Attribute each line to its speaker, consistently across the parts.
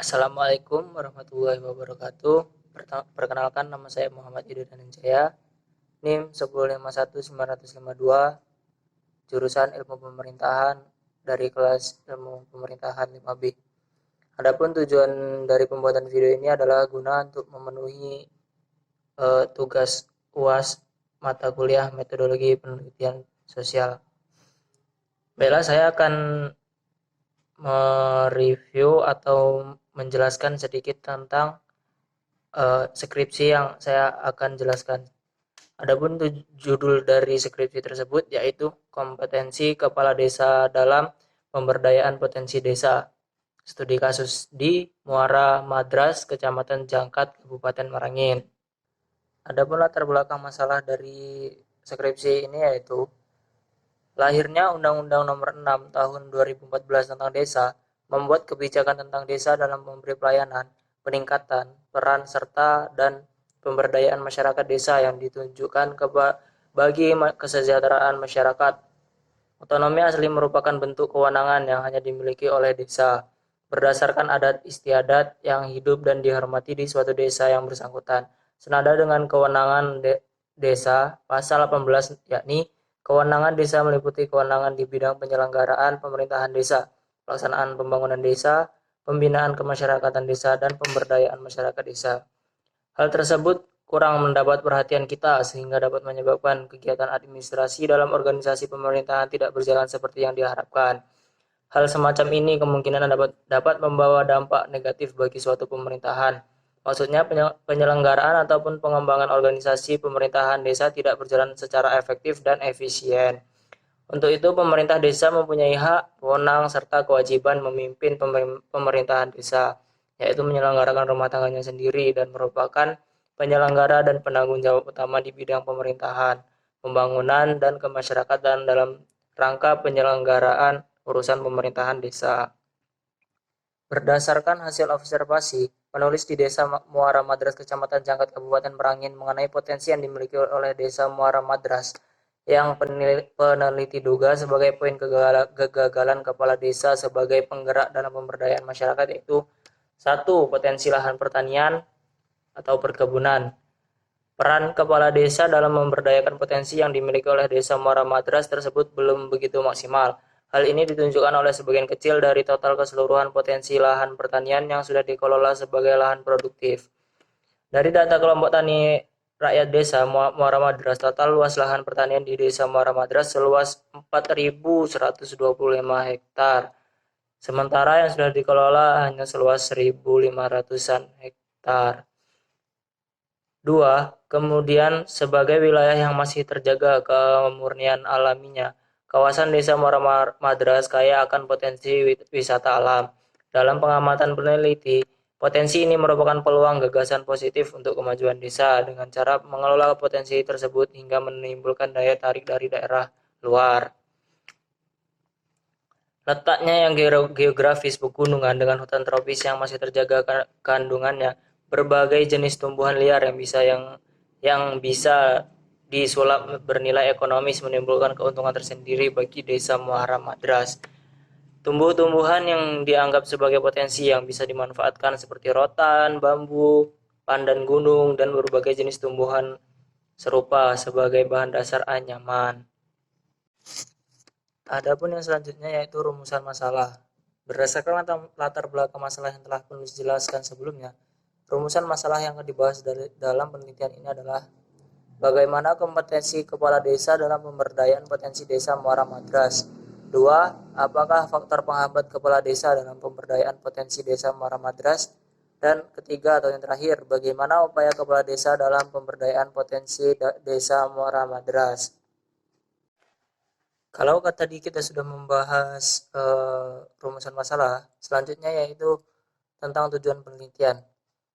Speaker 1: Assalamualaikum warahmatullahi wabarakatuh. Perkenalkan, nama saya Muhammad Idul Dananjaya, NIM 1051952, jurusan Ilmu Pemerintahan dari kelas Ilmu Pemerintahan 5B. Adapun tujuan dari pembuatan video ini adalah guna untuk memenuhi tugas UAS mata kuliah Metodologi Penelitian Sosial. Baiklah, saya akan mereview atau menjelaskan sedikit tentang skripsi yang saya akan jelaskan. Adapun judul dari skripsi tersebut yaitu kompetensi kepala desa dalam pemberdayaan potensi desa. Studi kasus di Muara Madras, Kecamatan Jangkat, Kabupaten Merangin. Adapun latar belakang masalah dari skripsi ini yaitu lahirnya Undang-Undang Nomor 6 Tahun 2014 tentang Desa membuat kebijakan tentang desa dalam memberi pelayanan, peningkatan peran serta dan pemberdayaan masyarakat desa yang ditunjukkan bagi kesejahteraan masyarakat. Otonomi asli merupakan bentuk kewenangan yang hanya dimiliki oleh desa berdasarkan adat istiadat yang hidup dan dihormati di suatu desa yang bersangkutan. Senada dengan kewenangan desa pasal 18, yakni kewenangan desa meliputi kewenangan di bidang penyelenggaraan pemerintahan desa, pelaksanaan pembangunan desa, pembinaan kemasyarakatan desa, dan pemberdayaan masyarakat desa. Hal tersebut kurang mendapat perhatian kita sehingga dapat menyebabkan kegiatan administrasi dalam organisasi pemerintahan tidak berjalan seperti yang diharapkan. Hal semacam ini kemungkinan dapat membawa dampak negatif bagi suatu pemerintahan. Maksudnya penyelenggaraan ataupun pengembangan organisasi pemerintahan desa tidak berjalan secara efektif dan efisien. Untuk itu, pemerintah desa mempunyai hak, wewenang, serta kewajiban memimpin pemerintahan desa, yaitu menyelenggarakan rumah tangganya sendiri dan merupakan penyelenggara dan penanggung jawab utama di bidang pemerintahan, pembangunan, dan kemasyarakatan dalam rangka penyelenggaraan urusan pemerintahan desa. Berdasarkan hasil observasi, penulis di Desa Muara Madras, Kecamatan Jangkat, Kabupaten Merangin mengenai potensi yang dimiliki oleh Desa Muara Madras yang peneliti duga sebagai poin kegagalan kepala desa sebagai penggerak dalam pemberdayaan masyarakat yaitu 1. Potensi lahan pertanian atau perkebunan. Peran kepala desa dalam memberdayakan potensi yang dimiliki oleh Desa Muara Madras tersebut belum begitu maksimal. Hal ini ditunjukkan oleh sebagian kecil dari total keseluruhan potensi lahan pertanian yang sudah dikelola sebagai lahan produktif. Dari data kelompok tani rakyat desa Muara Madras, total luas lahan pertanian di Desa Muara Madras seluas 4.125 hektar. Sementara yang sudah dikelola hanya seluas 1.500-an hektar. 2. Kemudian sebagai wilayah yang masih terjaga kemurnian alaminya, kawasan Desa Muara Madras kaya akan potensi wisata alam. Dalam pengamatan peneliti, potensi ini merupakan peluang gagasan positif untuk kemajuan desa dengan cara mengelola potensi tersebut hingga menimbulkan daya tarik dari daerah luar. Letaknya yang geografis pegunungan dengan hutan tropis yang masih terjaga kandungannya, berbagai jenis tumbuhan liar yang bisa disulap bernilai ekonomis menimbulkan keuntungan tersendiri bagi Desa Muara Madras. Tumbuh-tumbuhan yang dianggap sebagai potensi yang bisa dimanfaatkan seperti rotan, bambu, pandan gunung, dan berbagai jenis tumbuhan serupa sebagai bahan dasar anyaman. Adapun yang selanjutnya yaitu rumusan masalah. Berdasarkan latar belakang masalah yang telah penulis jelaskan sebelumnya, rumusan masalah yang akan dibahas dalam penelitian ini adalah bagaimana kompetensi kepala desa dalam pemberdayaan potensi desa Muara Madras. 2. Apakah faktor penghambat kepala desa dalam pemberdayaan potensi desa Muara Madras? Dan ketiga atau yang terakhir, bagaimana upaya kepala desa dalam pemberdayaan potensi desa Muara Madras? Kalau tadi kita sudah membahas rumusan masalah, selanjutnya yaitu tentang tujuan penelitian.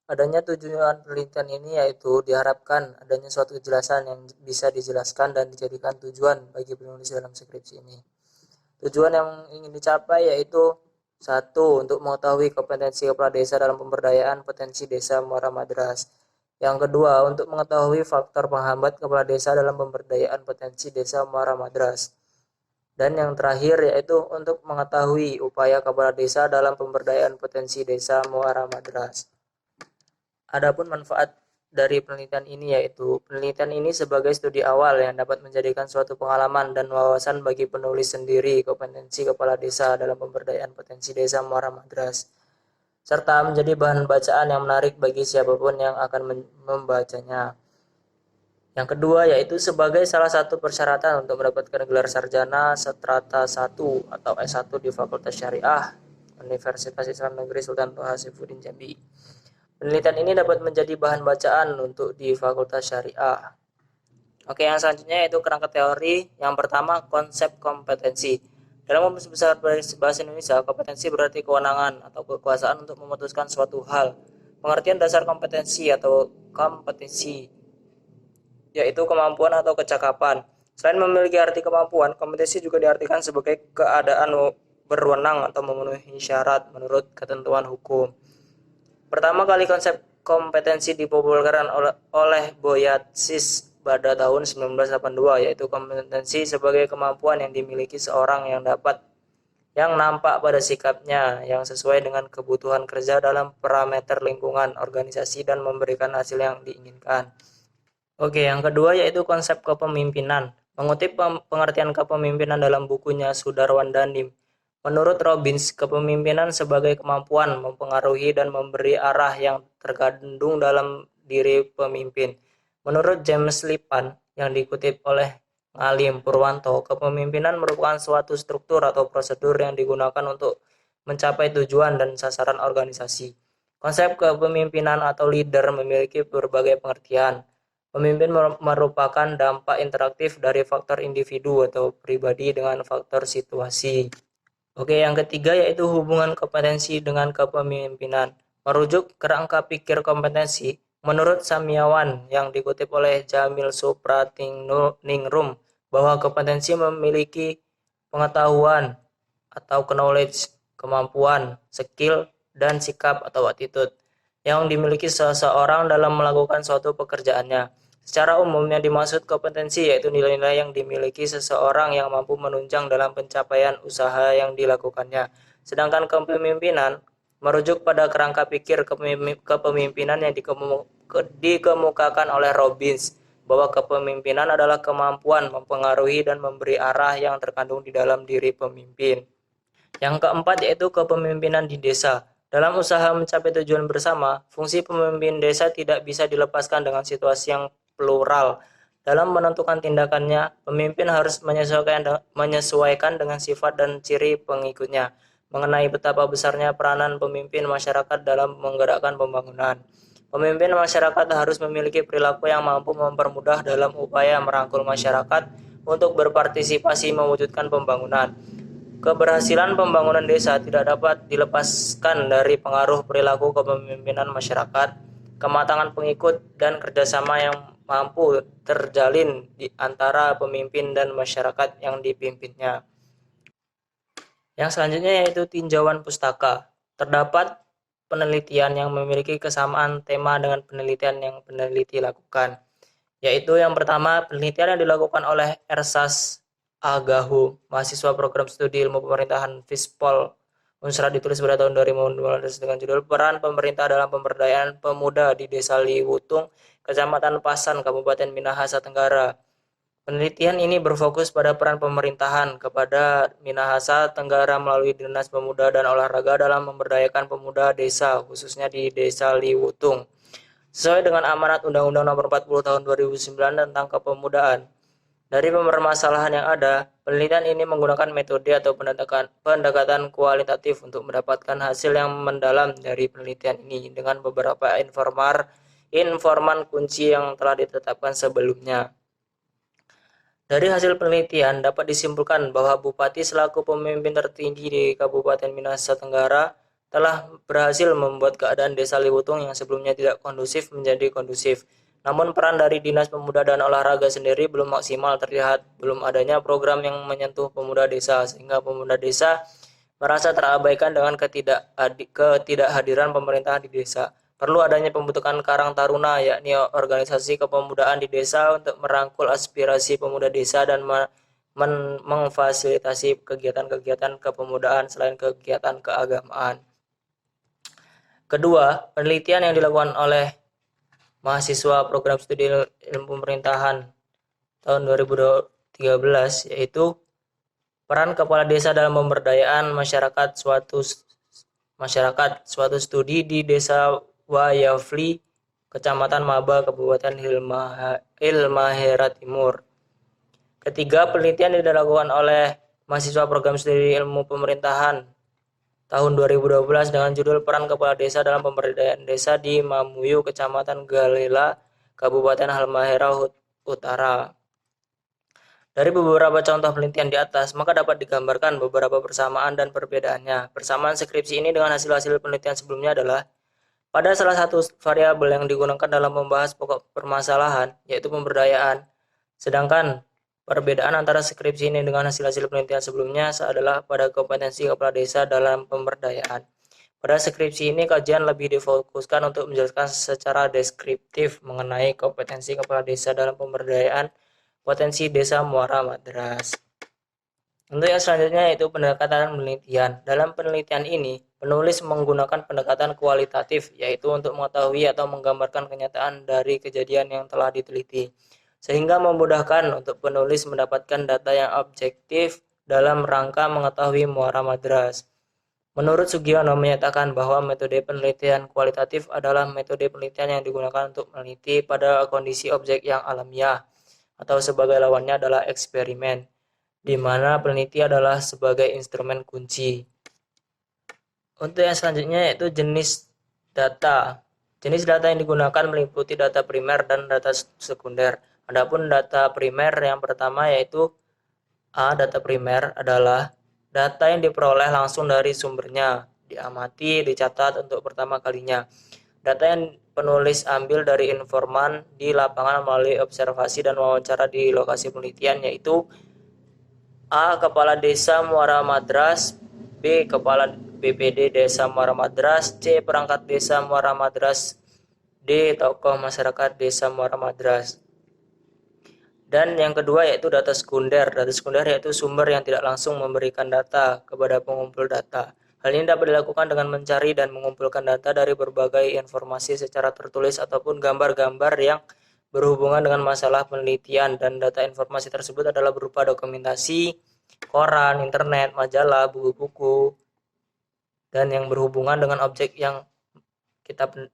Speaker 1: Adanya tujuan penelitian ini yaitu diharapkan adanya suatu kejelasan yang bisa dijelaskan dan dijadikan tujuan bagi penulis dalam skripsi ini. Tujuan yang ingin dicapai yaitu 1. Untuk mengetahui kompetensi kepala desa dalam pemberdayaan potensi desa Muara Madras. Yang kedua, untuk mengetahui faktor penghambat kepala desa dalam pemberdayaan potensi desa Muara Madras. Dan yang terakhir yaitu untuk mengetahui upaya kepala desa dalam pemberdayaan potensi desa Muara Madras. Adapun manfaat dari penelitian ini yaitu penelitian ini sebagai studi awal yang dapat menjadikan suatu pengalaman dan wawasan bagi penulis sendiri kompetensi kepala desa dalam pemberdayaan potensi desa Muara Madras, serta menjadi bahan bacaan yang menarik bagi siapapun yang akan membacanya. Yang kedua yaitu sebagai salah satu persyaratan untuk mendapatkan gelar sarjana strata 1 atau S1 di Fakultas Syariah Universitas Islam Negeri Sultan Toha Saifuddin Jambi. Penelitian ini dapat menjadi bahan bacaan untuk di Fakultas Syariah. Oke, yang selanjutnya yaitu kerangka teori. Yang pertama, konsep kompetensi. Dalam Kamus Besar Bahasa Indonesia, kompetensi berarti kewenangan atau kekuasaan untuk memutuskan suatu hal. Pengertian dasar kompetensi atau kompetensi yaitu kemampuan atau kecakapan. Selain memiliki arti kemampuan, kompetensi juga diartikan sebagai keadaan berwenang atau memenuhi syarat menurut ketentuan hukum. Pertama kali konsep kompetensi dipopulerkan oleh Boyatzis pada tahun 1982, yaitu kompetensi sebagai kemampuan yang dimiliki seorang yang nampak pada sikapnya yang sesuai dengan kebutuhan kerja dalam parameter lingkungan, organisasi, dan memberikan hasil yang diinginkan. Oke, yang kedua yaitu konsep kepemimpinan. Mengutip pengertian kepemimpinan dalam bukunya Sudarwan Dandim, menurut Robbins, kepemimpinan sebagai kemampuan mempengaruhi dan memberi arah yang terkandung dalam diri pemimpin. Menurut James Lipan yang dikutip oleh Ngalim Purwanto, kepemimpinan merupakan suatu struktur atau prosedur yang digunakan untuk mencapai tujuan dan sasaran organisasi. Konsep kepemimpinan atau leader memiliki berbagai pengertian. Pemimpin merupakan dampak interaktif dari faktor individu atau pribadi dengan faktor situasi. Oke, yang ketiga yaitu hubungan kompetensi dengan kepemimpinan. Merujuk kerangka pikir kompetensi, menurut Samiawan yang dikutip oleh Jamil Supratiningrum, bahwa kompetensi memiliki pengetahuan atau knowledge, kemampuan, skill, dan sikap atau attitude yang dimiliki seseorang dalam melakukan suatu pekerjaannya. Secara umum yang dimaksud kompetensi yaitu nilai-nilai yang dimiliki seseorang yang mampu menunjang dalam pencapaian usaha yang dilakukannya. Sedangkan kepemimpinan merujuk pada kerangka pikir kepemimpinan yang dikemukakan oleh Robbins, bahwa kepemimpinan adalah kemampuan mempengaruhi dan memberi arah yang terkandung di dalam diri pemimpin. Yang keempat yaitu kepemimpinan di desa. Dalam usaha mencapai tujuan bersama, fungsi pemimpin desa tidak bisa dilepaskan dengan situasi yang plural. Dalam menentukan tindakannya, pemimpin harus menyesuaikan dengan sifat dan ciri pengikutnya, mengenai betapa besarnya peranan pemimpin masyarakat dalam menggerakkan pembangunan. Pemimpin masyarakat harus memiliki perilaku yang mampu mempermudah dalam upaya merangkul masyarakat untuk berpartisipasi mewujudkan pembangunan. Keberhasilan pembangunan desa tidak dapat dilepaskan dari pengaruh perilaku kepemimpinan masyarakat, kematangan pengikut, dan kerjasama yang mampu terjalin di antara pemimpin dan masyarakat yang dipimpinnya. Yang selanjutnya yaitu tinjauan pustaka. Terdapat penelitian yang memiliki kesamaan tema dengan penelitian yang peneliti lakukan, yaitu yang pertama penelitian yang dilakukan oleh Ersas Agahu, mahasiswa program studi ilmu pemerintahan Fispol Unsra, ditulis pada tahun 2012 dengan judul Peran Pemerintah dalam Pemberdayaan Pemuda di Desa Liwutung, Kecamatan Pasan, Kabupaten Minahasa Tenggara. Penelitian ini berfokus pada peran pemerintahan kepada Minahasa Tenggara melalui Dinas Pemuda dan Olahraga dalam memberdayakan pemuda desa, khususnya di Desa Liwutung. Sesuai dengan amanat Undang-Undang Nomor 40 Tahun 2009 tentang Kepemudaan. Dari permasalahan yang ada, penelitian ini menggunakan metode atau pendekatan kualitatif untuk mendapatkan hasil yang mendalam dari penelitian ini dengan beberapa informan kunci yang telah ditetapkan sebelumnya. Dari hasil penelitian dapat disimpulkan bahwa Bupati selaku pemimpin tertinggi di Kabupaten Minahasa Tenggara telah berhasil membuat keadaan Desa Liwutung yang sebelumnya tidak kondusif menjadi kondusif. Namun peran dari Dinas Pemuda dan Olahraga sendiri belum maksimal terlihat, belum adanya program yang menyentuh pemuda desa, sehingga pemuda desa merasa terabaikan dengan ketidakhadiran pemerintah di desa. Perlu adanya pembentukan Karang Taruna, yakni organisasi kepemudaan di desa untuk merangkul aspirasi pemuda desa dan memfasilitasi kegiatan-kegiatan kepemudaan selain kegiatan keagamaan. Kedua, penelitian yang dilakukan oleh mahasiswa program studi ilmu pemerintahan tahun 2013 yaitu peran kepala desa dalam pemberdayaan masyarakat suatu studi di Desa Wayafli, Kecamatan Maba, Kabupaten Halmahera Timur. Ketiga, penelitian yang dilakukan oleh mahasiswa program studi ilmu pemerintahan tahun 2012 dengan judul Peran Kepala Desa dalam Pemberdayaan Desa di Mamuyu, Kecamatan Galela, Kabupaten Halmahera Utara. Dari beberapa contoh penelitian di atas, maka dapat digambarkan beberapa persamaan dan perbedaannya. Persamaan skripsi ini dengan hasil-hasil penelitian sebelumnya adalah pada salah satu variabel yang digunakan dalam membahas pokok permasalahan, yaitu pemberdayaan. Sedangkan perbedaan antara skripsi ini dengan hasil-hasil penelitian sebelumnya adalah pada kompetensi kepala desa dalam pemberdayaan. Pada skripsi ini, kajian lebih difokuskan untuk menjelaskan secara deskriptif mengenai kompetensi kepala desa dalam pemberdayaan potensi desa Muara Madras. Untuk yang selanjutnya yaitu pendekatan penelitian. Dalam penelitian ini, penulis menggunakan pendekatan kualitatif, yaitu untuk mengetahui atau menggambarkan kenyataan dari kejadian yang telah diteliti, sehingga memudahkan untuk penulis mendapatkan data yang objektif dalam rangka mengetahui Muara Madras. Menurut Sugiono menyatakan bahwa metode penelitian kualitatif adalah metode penelitian yang digunakan untuk meneliti pada kondisi objek yang alamiah, atau sebagai lawannya adalah eksperimen, di mana peneliti adalah sebagai instrumen kunci. Untuk yang selanjutnya yaitu jenis data. Jenis data yang digunakan meliputi data primer dan data sekunder. Adapun data primer yang pertama yaitu A. Data primer adalah data yang diperoleh langsung dari sumbernya, diamati, dicatat untuk pertama kalinya. Data yang penulis ambil dari informan di lapangan melalui observasi dan wawancara di lokasi penelitian yaitu A. Kepala Desa Muara Madras, B. Kepala BPD Desa Muara Madras, C. Perangkat Desa Muara Madras, D. Tokoh masyarakat Desa Muara Madras. Dan yang kedua yaitu data sekunder. Data sekunder yaitu sumber yang tidak langsung memberikan data kepada pengumpul data. Hal ini dapat dilakukan dengan mencari dan mengumpulkan data dari berbagai informasi secara tertulis ataupun gambar-gambar yang berhubungan dengan masalah penelitian, dan data informasi tersebut adalah berupa dokumentasi, koran, internet, majalah, buku-buku, dan yang berhubungan dengan objek yang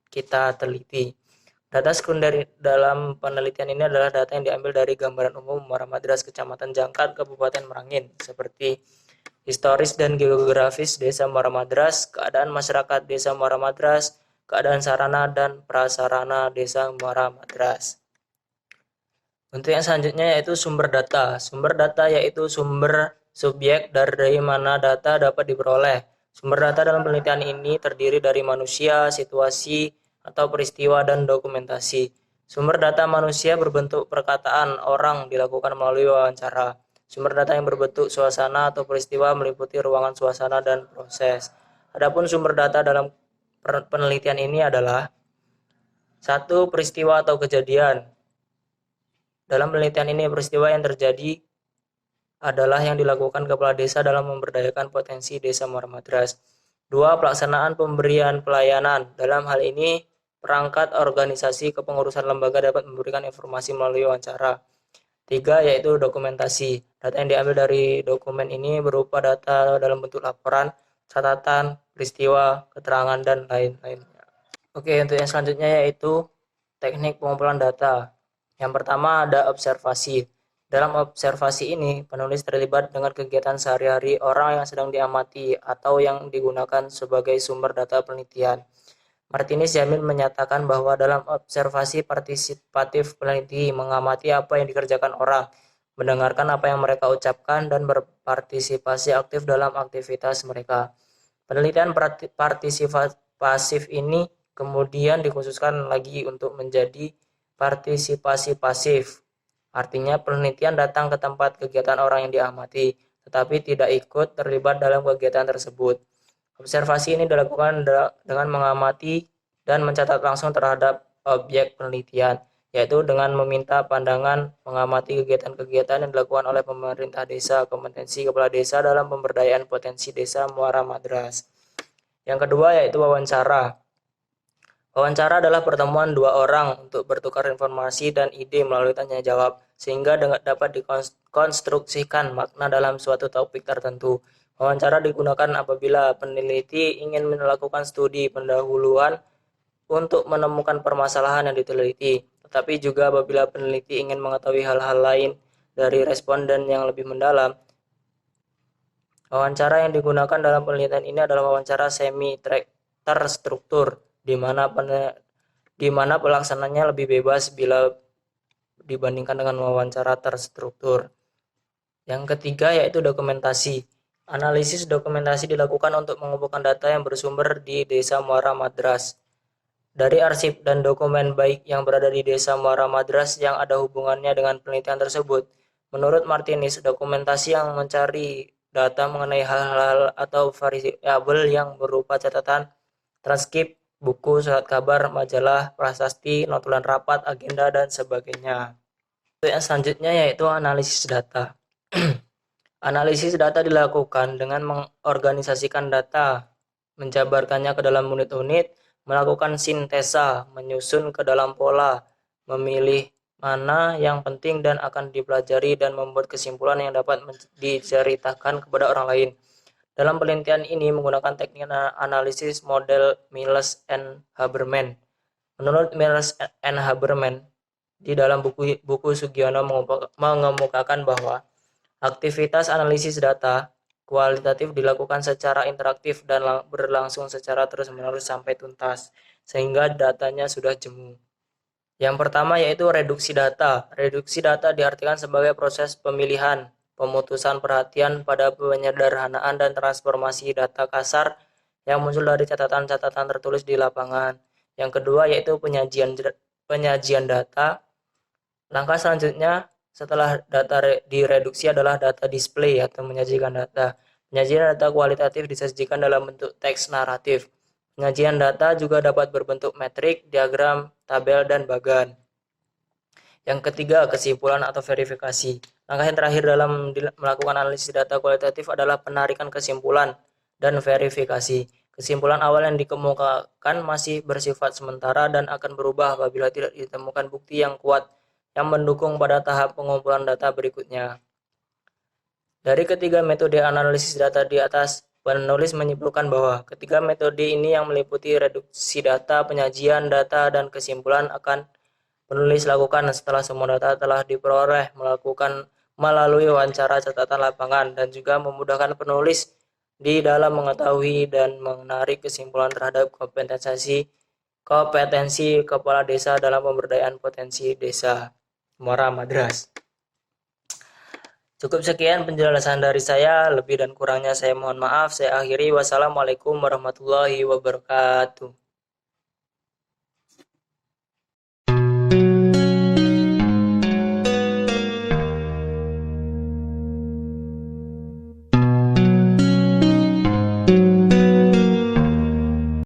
Speaker 1: kita teliti. Data sekunder dalam penelitian ini adalah data yang diambil dari gambaran umum Muara Madras, Kecamatan Jangkat, Kabupaten Merangin, seperti historis dan geografis Desa Muara Madras, keadaan masyarakat Desa Muara Madras, keadaan sarana dan prasarana Desa Muara Madras. Untuk yang selanjutnya yaitu sumber data. Sumber data yaitu sumber subjek dari mana data dapat diperoleh. Sumber data dalam penelitian ini terdiri dari manusia, situasi, atau peristiwa dan dokumentasi. Sumber data manusia berbentuk perkataan orang dilakukan melalui wawancara. Sumber data yang berbentuk suasana atau peristiwa meliputi ruangan suasana dan proses. Adapun sumber data dalam penelitian ini adalah satu, peristiwa atau kejadian. Dalam penelitian ini peristiwa yang terjadi adalah yang dilakukan kepala desa dalam memberdayakan potensi Desa Muara Madras. Dua, pelaksanaan pemberian pelayanan. Dalam hal ini perangkat organisasi kepengurusan lembaga dapat memberikan informasi melalui wawancara. Tiga, yaitu dokumentasi. Data yang diambil dari dokumen ini berupa data dalam bentuk laporan, catatan, peristiwa, keterangan, dan lain-lain. Oke, untuk yang selanjutnya yaitu teknik pengumpulan data. Yang pertama ada observasi. Dalam observasi ini, penulis terlibat dengan kegiatan sehari-hari orang yang sedang diamati atau yang digunakan sebagai sumber data penelitian. Martinez Jamil menyatakan bahwa dalam observasi partisipatif peneliti mengamati apa yang dikerjakan orang, mendengarkan apa yang mereka ucapkan, dan berpartisipasi aktif dalam aktivitas mereka. Penelitian partisipasif ini kemudian dikhususkan lagi untuk menjadi partisipasi pasif. Artinya penelitian datang ke tempat kegiatan orang yang diamati, tetapi tidak ikut terlibat dalam kegiatan tersebut. Observasi ini dilakukan dengan mengamati dan mencatat langsung terhadap objek penelitian. yaitu dengan meminta pandangan mengamati kegiatan-kegiatan yang dilakukan oleh pemerintah desa, kompetensi kepala desa dalam pemberdayaan potensi desa Muara Madras. Yang kedua yaitu wawancara. Wawancara adalah pertemuan dua orang untuk bertukar informasi dan ide melalui tanya jawab, sehingga dapat dikonstruksikan makna dalam suatu topik tertentu. Wawancara digunakan apabila peneliti ingin melakukan studi pendahuluan untuk menemukan permasalahan yang diteliti, tetapi juga apabila peneliti ingin mengetahui hal-hal lain dari responden yang lebih mendalam. Wawancara yang digunakan dalam penelitian ini adalah wawancara semi terstruktur, di mana pelaksananya lebih bebas bila dibandingkan dengan wawancara terstruktur. Yang ketiga yaitu dokumentasi. Analisis dokumentasi dilakukan untuk mengumpulkan data yang bersumber di Desa Muara Madras. Dari arsip dan dokumen baik yang berada di Desa Muara Madras yang ada hubungannya dengan penelitian tersebut. Menurut Martinez, dokumentasi yang mencari data mengenai hal-hal atau variabel yang berupa catatan, transkrip, buku, surat kabar, majalah, prasasti, notulen rapat, agenda, dan sebagainya. Yang selanjutnya yaitu analisis data. Analisis data dilakukan dengan mengorganisasikan data, menjabarkannya ke dalam unit-unit, melakukan sintesa, menyusun ke dalam pola, memilih mana yang penting dan akan dipelajari dan membuat kesimpulan yang dapat diceritakan kepada orang lain. Dalam penelitian ini menggunakan teknik analisis model Miles and Haberman. Menurut Miles and Haberman, di dalam buku Sugiono mengemukakan bahwa aktivitas analisis data kualitatif dilakukan secara interaktif dan berlangsung secara terus-menerus sampai tuntas, sehingga datanya sudah jemu. Yang pertama yaitu reduksi data. Reduksi data diartikan sebagai proses pemilihan, pemutusan perhatian pada penyederhanaan dan transformasi data kasar yang muncul dari catatan-catatan tertulis di lapangan. Yang kedua yaitu penyajian data. Langkah selanjutnya setelah data direduksi adalah data display atau menyajikan data. Penyajian data kualitatif disajikan dalam bentuk teks naratif. Penyajian data juga dapat berbentuk metrik, diagram, tabel, dan bagan. Yang ketiga, kesimpulan atau verifikasi. Langkah yang terakhir dalam melakukan analisis data kualitatif adalah penarikan kesimpulan dan verifikasi. Kesimpulan awal yang dikemukakan masih bersifat sementara dan akan berubah apabila tidak ditemukan bukti yang kuat yang mendukung pada tahap pengumpulan data berikutnya. Dari ketiga metode analisis data di atas, penulis menyimpulkan bahwa ketiga metode ini yang meliputi reduksi data, penyajian data, dan kesimpulan akan penulis lakukan setelah semua data telah diperoleh melalui wawancara catatan lapangan dan juga memudahkan penulis di dalam mengetahui dan menarik kesimpulan terhadap kompetensi kepala desa dalam pemberdayaan potensi desa Muara Madras. Cukup sekian penjelasan dari saya, lebih dan kurangnya saya mohon maaf. Saya akhiri. Wassalamualaikum warahmatullahi wabarakatuh.